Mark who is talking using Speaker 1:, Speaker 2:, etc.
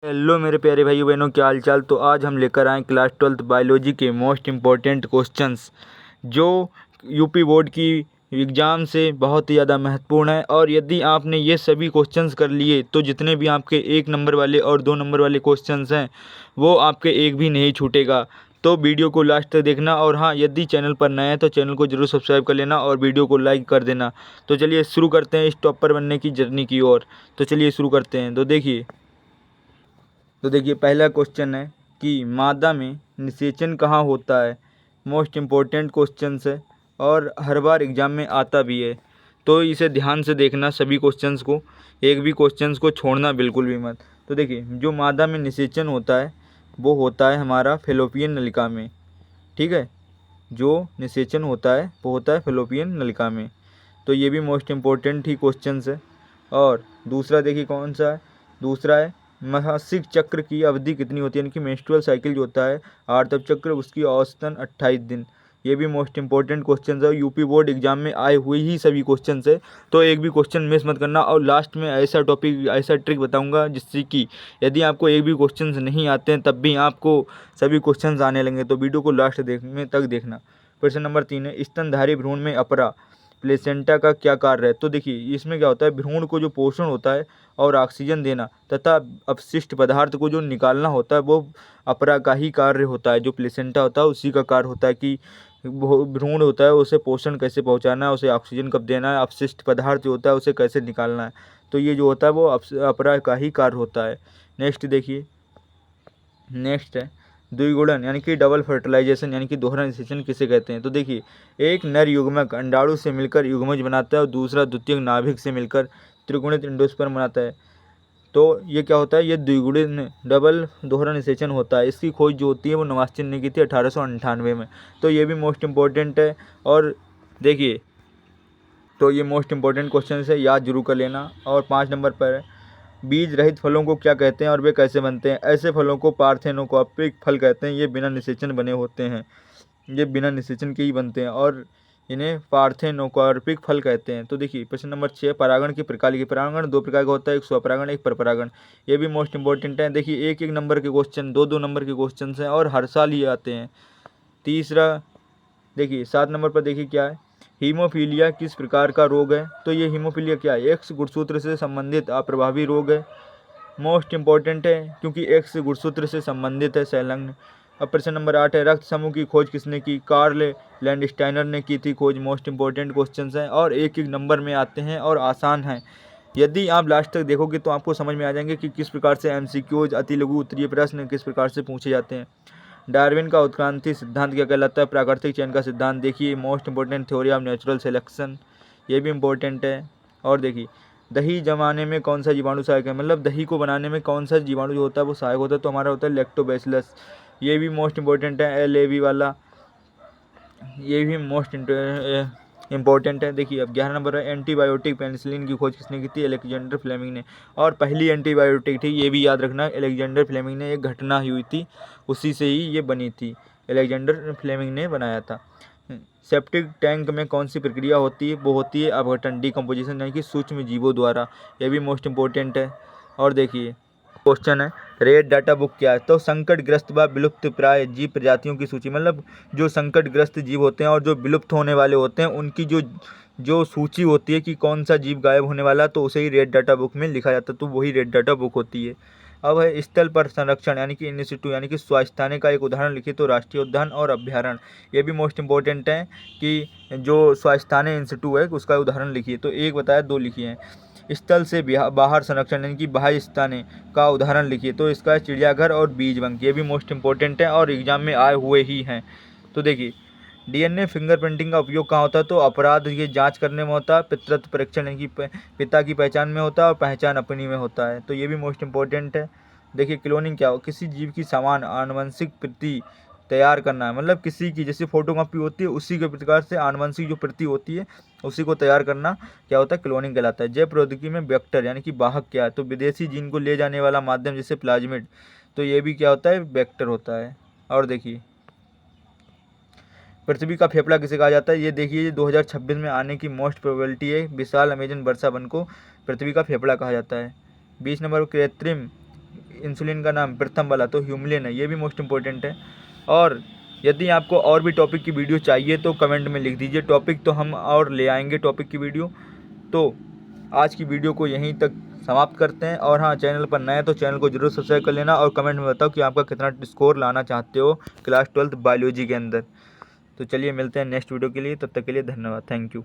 Speaker 1: Hello मेरे प्यारे भाइयों बहनों, क्या हाल चाल। तो आज हम लेकर आए क्लास 12th बायोलॉजी के मोस्ट इम्पॉर्टेंट क्वेश्चंस जो यूपी बोर्ड की एग्ज़ाम से बहुत ही ज़्यादा महत्वपूर्ण है। और यदि आपने ये सभी क्वेश्चंस कर लिए तो जितने भी आपके 1 नंबर वाले और 2 नंबर वाले क्वेश्चंस हैं वो आपके एक भी नहीं छूटेगा। तो वीडियो को लास्ट तक देखना। और हाँ, यदि चैनल पर नए हैं तो चैनल को जरूर सब्सक्राइब कर लेना और वीडियो को लाइक कर देना। तो चलिए शुरू करते हैं इस टॉपर बनने की जर्नी की ओर। तो चलिए शुरू करते हैं। तो देखिए पहला क्वेश्चन है कि मादा में निषेचन कहाँ होता है। मोस्ट इम्पोर्टेंट क्वेश्चन है और हर बार एग्ज़ाम में आता भी है। तो इसे ध्यान से देखना सभी क्वेश्चंस को, एक भी क्वेश्चंस को छोड़ना बिल्कुल भी मत। तो देखिए जो मादा में निषेचन होता है वो होता है हमारा फेलोपियन नलिका में। ठीक है, जो निषेचन होता है वो होता है फेलोपियन नलिका में। तो ये भी मोस्ट इम्पोर्टेंट ही क्वेश्चंस है। और दूसरा देखिए कौन सा है, दूसरा है मासिक चक्र की अवधि कितनी होती है, यानी कि मेंस्ट्रुअल साइकिल जो होता है आर्तव चक्र, उसकी औसतन 28 दिन। ये भी मोस्ट इंपॉर्टेंट क्वेश्चन है, यूपी बोर्ड एग्जाम में आए हुए ही सभी क्वेश्चन है। तो एक भी क्वेश्चन मिस मत करना। और लास्ट में ऐसा टॉपिक, ऐसा ट्रिक बताऊंगा जिससे कि यदि आपको एक भी क्वेश्चन नहीं आते हैं तब भी आपको सभी क्वेश्चन आने लगेंगे। तो वीडियो को लास्ट देखने तक देखना। प्रश्न नंबर 3 है, स्तनधारी भ्रूण में अपरा प्लेसेंटा का क्या कार्य है। तो देखिए इसमें क्या होता है, भ्रूण को जो पोषण होता है और ऑक्सीजन देना तथा अपशिष्ट पदार्थ को जो निकालना होता है वो अपरा का ही कार्य होता है। जो प्लेसेंटा होता है उसी का कार्य होता है कि वो भ्रूण होता है उसे पोषण कैसे पहुंचाना है, उसे ऑक्सीजन कब देना है, अपशिष्ट पदार्थ जो होता है उसे कैसे निकालना है। तो ये जो होता है वो अपरा का ही कार्य होता है। नेक्स्ट देखिए, नेक्स्ट है द्विगुणन यानी कि डबल फर्टिलाइजेशन यानी कि दोहरा निषेचन किसे कहते हैं। तो देखिए एक नर युग्मक अंडाणु से मिलकर युग्मज बनाता है और दूसरा द्वितीयक नाभिक से मिलकर त्रिगुणित एंडोस्पर्म बनाता है। तो ये क्या होता है, ये द्विगुणित डबल दोहरा निषेचन होता है। इसकी खोज जो होती है वो नवास्चिन ने की थी 1898 में। तो ये भी मोस्ट इम्पोर्टेंट है। और देखिए तो ये मोस्ट इम्पोर्टेंट क्वेश्चन है, याद जरूर कर लेना। और 5 नंबर पर है, बीज रहित फलों को क्या कहते हैं और वे कैसे बनते हैं। ऐसे फलों को पार्थेनोकॉर्पिक फल कहते हैं। ये बिना निषेचन बने होते हैं, ये बिना निषेचन के ही बनते हैं और इन्हें पार्थेनोकॉर्पिक फल कहते हैं। तो देखिए प्रश्न नंबर 6, परागण की प्रकार लिखिए। परागण 2 प्रकार का होता है, एक स्वपरागण एक परपरागण। ये भी मोस्ट इंपॉर्टेंट है। देखिए एक एक नंबर के क्वेश्चन, 2 नंबर के क्वेश्चन हैं और हर साल ये आते हैं। तीसरा देखिए 7 नंबर पर देखिए क्या है, हीमोफीलिया किस प्रकार का रोग है। तो ये हीमोफीलिया क्या है, एक्स गुणसूत्र से संबंधित अप्रभावी रोग है। मोस्ट इंपॉर्टेंट है क्योंकि एक्स गुणसूत्र से संबंधित है, संलग्न। अब प्रश्न नंबर 8 है, रक्त समूह की खोज किसने की। कार्ल लैंडस्टाइनर ने की थी खोज। मोस्ट इंपॉर्टेंट क्वेश्चंस हैं और एक एक नंबर में आते हैं और आसान हैं। यदि आप लास्ट तक देखोगे तो आपको समझ में आ जाएंगे कि किस प्रकार से एमसीक्यूज अति लघु उत्तरीय प्रश्न किस प्रकार से पूछे जाते हैं। डार्विन का उत्क्रांति सिद्धांत क्या कहलाता है। प्राकृतिक चयन का सिद्धांत देखिए, most important theory of natural selection, ये भी इम्पोर्टेंट है। और देखिए दही जमाने में कौन सा जीवाणु सहायक है, मतलब दही को बनाने में कौन सा जीवाणु जो होता है वो सहायक होता है। तो हमारा होता है लैक्टोबैसिलस। ये भी मोस्ट इंपॉर्टेंट है, LAV वाला, ये भी मोस्ट इंपॉर्टेंट है। देखिए अब 11 नंबर है, एंटीबायोटिक पेनिसिलिन की खोज किसने की थी। अलेक्जेंडर फ्लेमिंग ने। और पहली एंटीबायोटिक थी, ये भी याद रखना, अलेक्जेंडर फ्लेमिंग ने। एक घटना हुई थी उसी से ही ये बनी थी, अलेक्जेंडर फ्लेमिंग ने बनाया था। सेप्टिक टैंक में कौन सी प्रक्रिया होती है, वो होती है अपघटन, डिकम्पोजिशन, यानी कि सूक्ष्म जीवों द्वारा। ये भी मोस्ट इंपॉर्टेंट है। और देखिए क्वेश्चन है, रेड डाटा बुक क्या है। तो संकटग्रस्त व विलुप्त प्राय जीव प्रजातियों की सूची, मतलब जो संकटग्रस्त जीव होते हैं और जो विलुप्त होने वाले होते हैं उनकी जो जो सूची होती है कि कौन सा जीव गायब होने वाला, तो उसे ही रेड डाटा बुक में लिखा जाता है। तो वही रेड डाटा बुक होती है। अब है स्थल पर संरक्षण यानी कि इन सिटू यानी कि स्वास्थ्य का एक उदाहरण लिखिए। तो राष्ट्रीय उद्यान और अभ्यारण्य, ये भी मोस्ट इंपॉर्टेंट है कि जो स्वास्थ्य इंस्टीट्यूट है उसका उदाहरण लिखिए। तो एक बताया, 2 लिखिए हैं। स्थल से बाहर संरक्षण यानी कि बाह्य स्थाने का उदाहरण लिखिए। तो इसका है चिड़ियाघर और बीज बैंक, ये भी मोस्ट इंपॉर्टेंट है और एग्जाम में आए हुए ही हैं। तो देखिए DNA फिंगरप्रिंटिंग का उपयोग कहाँ होता है। तो अपराध की जांच करने में होता है, पितृत्व परीक्षण यानी कि पिता की पहचान में होता है और पहचान अपनी में होता है। तो ये भी मोस्ट इंपॉर्टेंट है। देखिए क्लोनिंग क्या हो, किसी जीव की समान आनुवंशिक प्रति तैयार करना है, मतलब किसी की जैसे फोटोकॉपी होती है उसी के प्रकार से आनुवंशिक जो प्रति होती है उसी को तैयार करना क्या होता है, क्लोनिंग कहलाता है। जैव प्रौद्योगिकी में वेक्टर यानी कि वाहक क्या है। तो विदेशी जीन को ले जाने वाला माध्यम जैसे प्लाज्मिड, तो ये भी क्या होता है, वेक्टर होता है। और देखिए पृथ्वी का फेफड़ा किसे कहा जाता है। ये देखिए 2026 में आने की मोस्ट प्रोबेबिलिटी है। विशाल अमेजन वर्षा वन को पृथ्वी का फेफड़ा कहा जाता है। 20 नंबर कृत्रिम इंसुलिन का नाम प्रथम वाला तो ह्यूमलिन है, ये भी मोस्ट इम्पोर्टेंट है। और यदि आपको और भी टॉपिक की वीडियो चाहिए तो कमेंट में लिख दीजिए टॉपिक, तो हम और ले आएंगे टॉपिक की वीडियो। तो आज की वीडियो को यहीं तक समाप्त करते हैं। और हाँ, चैनल पर नए तो चैनल को जरूर सब्सक्राइब कर लेना और कमेंट में बताओ कि आपका कितना स्कोर लाना चाहते हो क्लास 12th बायोलॉजी के अंदर। तो चलिए मिलते हैं नेक्स्ट वीडियो के लिए, तब तक के लिए धन्यवाद, थैंक यू।